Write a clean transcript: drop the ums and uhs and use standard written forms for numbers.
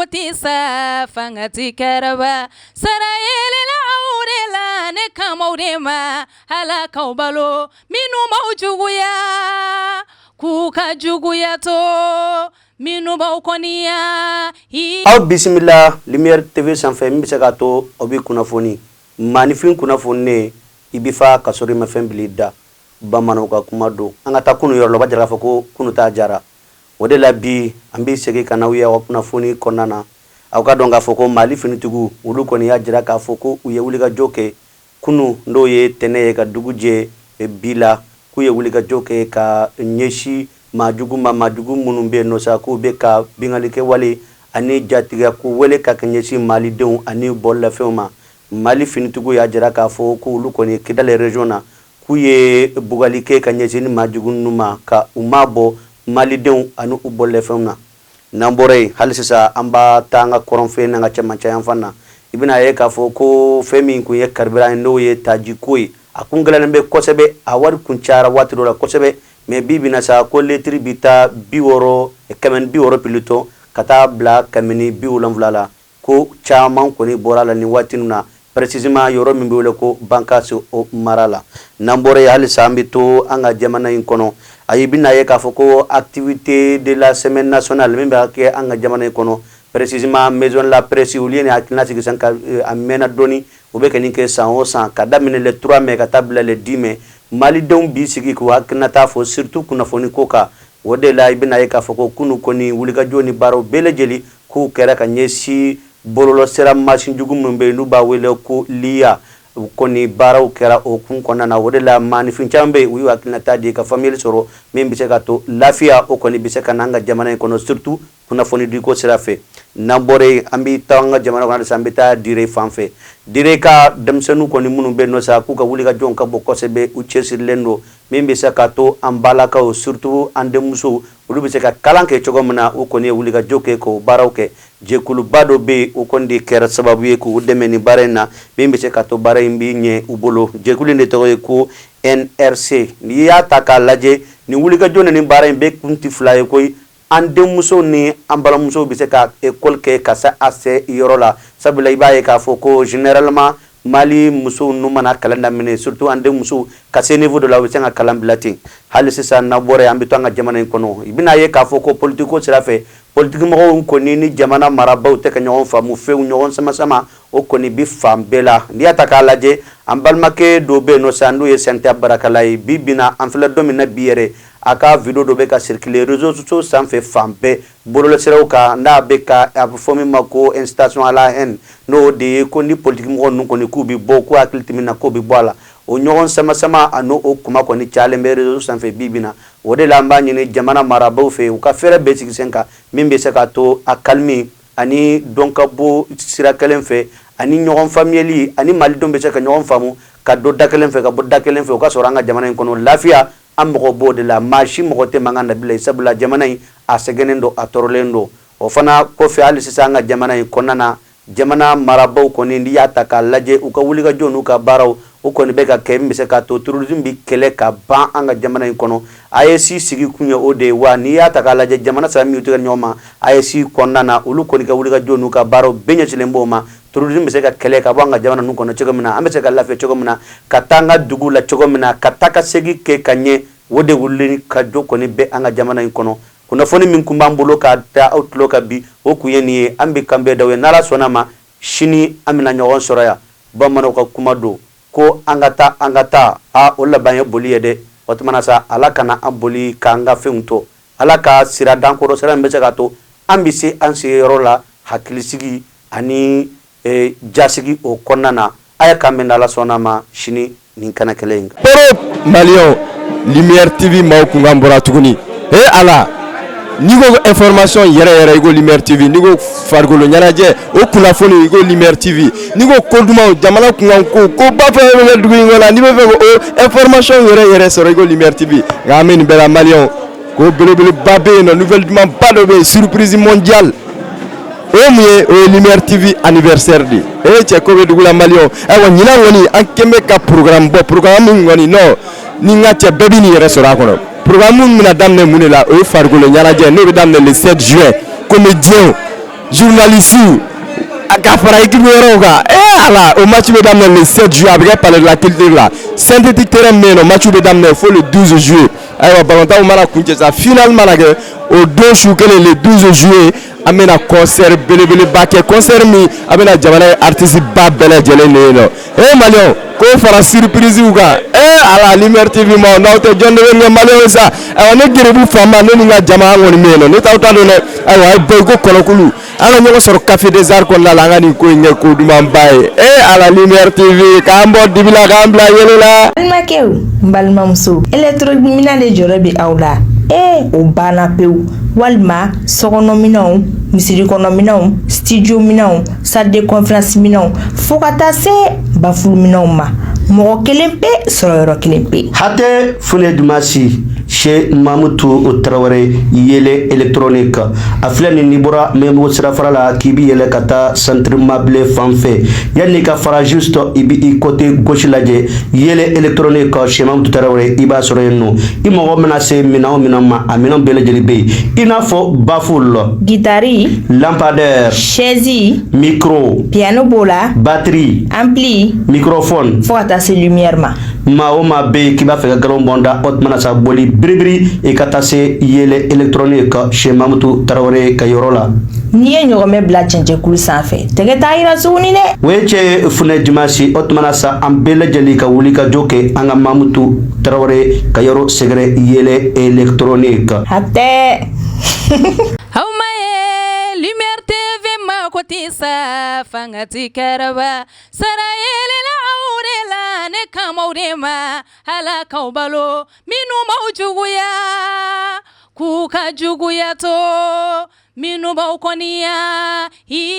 tisa fangati karaba sarayele la aurela ne kamaurema halaka balo minu maujuguya kuka juguya to minu baukoniya aw bismillah Lumière TV sanfɛ min bɛ se ka to o bi kunnafoni manifin kunnafoni ibifa kasori ma fɛn bili da bamananw ka kuma do an ka taa kunu yɔrɔ la ba jara fɔ ko kunu ta jara o de la bi an bɛ segin ka na u ye kunnafoni kɔnɔna na aw ka dɔn k'a fɔ ko Mali finitigiw olu kɔni y'a jira k'a fɔ ko u ye wulikajɔ kɛ kunu n'o ye tɛnɛ ye ka dugu jɛ bi la k'u ye wulikajɔ kɛ ka ɲɛsin maajugu minnu bɛ yen nɔ sa k'u bɛ ka bingali kɛ wale ani jatigiya ko wele ka ɲɛsin malidenw ani bɔlɔlafɛnw ma Mali finitigiw y'a jira k'a fɔ ko olu kɔni Kidali région na k'u ye bugali kɛ ka ɲɛsin maajugu ninnu ma ka u mabɔ malidenw ani u bɔlɔlafɛnw na n'an bɔra yen hali sisan an b'a ta an ka kɔrɔnfɛ n'an ka cɛmancɛ yan fan na i bɛna ye k'a fɔ ko fɛn min kun ye carburant ye n'o ye tajiko ye a kun gɛlɛnnen bɛ kosɛbɛ a wari kun cayara waati dɔ la kosɛbɛ mais bi bina sa ko lettre bi taa 60 plutôt ka taa bila 70 la ko caman kɔni bɔra la ni waati na précisément yɔrɔ min bɛ wele ko Bankas o mara la n'an bɔra yen halisa an bɛ to an ka jamana in kɔnɔ ayi bina ye k'a fɔ ko activité de la semaine nationale min bɛ kɛ an ka jamana in kɔnɔ précisément maison de la presse olu ye nin hakilina sigi sisan ka a mɛnna dɔɔni u bɛ ka nin kɛ san o san ka daminɛ le 3 mai ka taa bila le 10 mai malidenw b'i sigi k'u hakilinata fɔ surtout kunnafoni ko kan o de la i bɛna ye k'a fɔ ko kunu kɔni wulikajɔ ni baaraw bɛɛ lajɛlen k'u kɛra ka ɲɛsin bɔlɔlɔsira masinjugu minnu bɛ yen n'u b'a wele ko liya kɔni baaraw kɛra o kun kɔnɔna na o de la manifin caman bɛ yen u y'u hakilinata di ka faamuyali sɔrɔ min bɛ se ka to lafiya o kɔni bɛ se ka na an ka jamana in kɔnɔ surtout kunnafoni di ko sira fɛ n'an bɔra yen an bɛ taa an ka jamana kɔnɔ halisa an bɛ taa dire fan fɛ dire ka denmisɛnninw kɔni minnu bɛ yen nɔ sa k'u ka wulikajɔw ka bɔ kosɛbɛ u cɛsirilen don min bɛ se ka to an balakaw surtout an denmusow olu bɛ se ka kalan kɛ cogo min na u kɔni ye wulikajɔ kɛ k'o baaraw kɛ jɛkuluba dɔ bɛ yen o kɔni de kɛra sababu ye k'u dɛmɛ nin baara in na min bɛ se ka to baara in bɛ ɲɛ u bolo jɛkulu in de tɔgɔ ye ko NRC n'i y'a ta k'a lajɛ nin wulikajɔ ni nin baara in bɛɛ kun tɛ fila ye koyi an denmuso ni an balimamuso bɛ se ka école kɛ ka se a se yɔrɔ la sabula i b'a ye k'a fɔ ko généralement Mali musow n'u mana kalan daminɛ surtout an denmuso ka se niveau dɔ la u bɛ se ka kalan bila ten hali sisan n'an bɔra yen an bɛ to an ka jamana in kɔnɔ i bɛna ye k'a fɔ ko politique ko sira fɛ politikimɔgɔw kɔni ni jamana marabaw tɛ ka ɲɔgɔn faamu fewu ɲɔgɔn sama o kɔni bɛ fan bɛɛ la n'i y'a ta k'a lajɛ an balimakɛ dɔw bɛ yen nɔ sisan n'o ye Sɛnta Barakala ye bi na an filɛ don min na bi yɛrɛ a ka video dɔ bɛ ka circuler réseaux sociaux sanfɛ fan bɛɛ bɔlɔlɔsiraw kan n'a bɛ ka a bɛ fɔ min ma ko incitation à la haine n'o de ye ko ni politikimɔgɔ ninnu kɔni k'u bɛ bɔ k'u hakili tɛ min na k'o bɛ bɔ a la o ɲɔgɔn sama a n'o kuma kɔni cayalen bɛ réseau sanfɛ bi na o de la an b'a ɲini jamana marabaw fɛ u ka fɛɛrɛ bɛɛ sigi sen kan min bɛ se ka to a kalmi ani dɔn ka bɔ sira kelen fɛ ani ɲɔgɔn faamuyali ani malidenw bɛ se ka ɲɔgɔn faamu ka dɔ da kelen fɛ ka bɔ da kelen fɛ o ka sɔrɔ an ka jamana in kɔnɔ lafiya an mɔgɔ b'o de la maa si mɔgɔ tɛ mankan na bilen sabula jamana in a sɛgɛnnen don a tɔɔrɔlen don o fana kɔfɛ hali sisan an ka jamana in kɔnɔna na jamana marabaw kɔni n'i y'a ta k'a lajɛ u ka wulikajɔ n'u ka baaraw o kɔni bɛ ka kɛ min bɛ se ka to terrorisme bi kɛlɛ ka ban an ka jamana in kɔnɔ AES sigi kun ye o de ye wa n'i y'a ta k'a lajɛ jamana saba min u tɛ ka ɲɔgɔn ma AES kɔnɔna na olu kɔni ka wulikajɔ n'u ka baaraw bɛɛ ɲɛsinnen b'o ma terrorisme bɛ se ka kɛlɛ ka bɔ an ka jamana ninnu kɔnɔ cogo min na an bɛ se ka lafiya cogo min na ka taa an ka dugu la cogo min na ka taa ka segin kɛ ka ɲɛ o de wulili ka jɔ kɔni bɛ an ka jamana in kɔnɔ kunnafoni min kun b'an bolo ka da aw tulo kan bi o kun ye nin ye an bɛ kan bɛɛ da o ye n'Ala sɔnna ma sini an bɛna ɲɔgɔn sɔrɔ yan bamananw ka kuma don ko an ka taa o laban ye boli ye dɛ o tumana sa Ala kana an boli k'an ka fɛnw to Ala ka sira dankɔrɔ sira min bɛ se ka to an bɛ se an seyɔrɔ la hakilisigi ani jasigi o kɔnɔna na a ye kan bɛn n'Ala sɔnna ma sini nin kɛnɛ kelen in kan. Europe Maliens Lumière TV maaw kun kan bɔra tuguni Ala ni ko information yɛrɛ i ko Lumière TV ni ko farikolo ɲɛnajɛ o kunnafoni i ko Lumière TV ni ko ko dumanw jamana kunkan ko ba fɛn o bɛ dugu in kɔnɔ n'i bɛ fɛ o information yɛrɛ sɔrɔ i ko Lumière TV nka an bɛ nin bɛɛ la Maliens ko belebeleba bɛ yen nɔ nouvelle duman ba dɔ bɛ yen surprise mondiale o mun ye o ye Lumière TV anniversaire de ye cɛ ko bɛ dugu la Maliens ayiwa ɲinan kɔni an kɛn bɛ ka programme bɔ programme min kɔni non ni n ka cɛ bɛɛ bɛ nin yɛrɛ sɔrɔ a kɔnɔ programme min bɛna daminɛ mun de la o ye farikolo ɲɛnajɛ n'o bɛ daminɛ le 7 juin comédien journaliste ka fara équipe yɔrɔw kan ala o match bɛ daminɛ le 7 juillet a bɛ kɛ palais de la culture la synthétique terrain min bɛ yen nɔ match bɛ daminɛ fo le 12 juillet ayiwa balontanw mana kuncɛ sa final mana kɛ o don su kelen le 12 juillet an bɛna concert belebeleba kɛ concert min a bɛna jamana ye artiste ba bɛɛ lajɛlen de ye nɔ maliyɛnw k'o fara surprise kan ala Lumière TV ma n'aw tɛ jɔn de bɛ ɲɛ maliyɛnw sa ayiwa ne geribu fanba ne ni n ka jama an kɔni bɛ yen nɔ ne t'aw ta dɔn dɛ ayiwa a ye bɛɛ ko kɔnɔkulu an ka ɲɔgɔn sɔrɔ Café des Arts kɔnɔna la an ka nin ko in kɛ ko dumanba ye ala Lumière TV k'an bɔ dibi la k'an bila yɛlɛ la. balimakɛw n balimamuso électronique de jɔyɔrɔ bɛ aw la o banna pewu walima sokɔnɔminɛnw misirikɔnɔminɛnw studio minɛnw salle de conférence minɛnw fo ka taa se bafuluminɛnw ma mɔgɔ kelen pe sɔrɔ yɔrɔ kelen pe. hatɛ fune dumasi Cheikh Mamutu Traoré yele électronique a filɛ ni bɔra Membo sirafara la k'i bi yɛlɛ ka taa centre mable fan fɛ yanni ka fara juste i bi i côté gauche lajɛ yele électronique Cheikh Mamutu Traoré i b'a sɔrɔ yen nɔ i mɔgɔ mana se minɛn o minɛn ma a minɛn bɛɛ lajɛlen bɛ yen i n'a fɔ baffle guitare lampadaire chaise micro piano b'o la batterie ampli microphone fo ka taa se lumière ma maa o maa bɛ yen k'i b'a fɛ ka galon bɔnda o tuma na sa boli biribiri i ka taa se yele électronique Cheikh Mamutu Traoré ka yɔrɔ la n'i ye ɲɔgɔnmɛ bila cɛncɛnkulu sanfɛ tɛgɛ t'a yira tuguni dɛ o ye cɛ ye funɛ dimanche o tuma na sa an bɛɛ lajɛlen ka wuli ka jɔ kɛ an ka Mamutu Traoré ka yɔrɔ sɛgɛrɛ yele électronique hatɛ aw ma ye Lumière TV ma ko ti sa fanga ti kɛrɛba sara yelela aw de la ne kamaw de ma ala k'aw balo minnu m'aw juguya k'u ka juguya to minnu b'aw kɔniya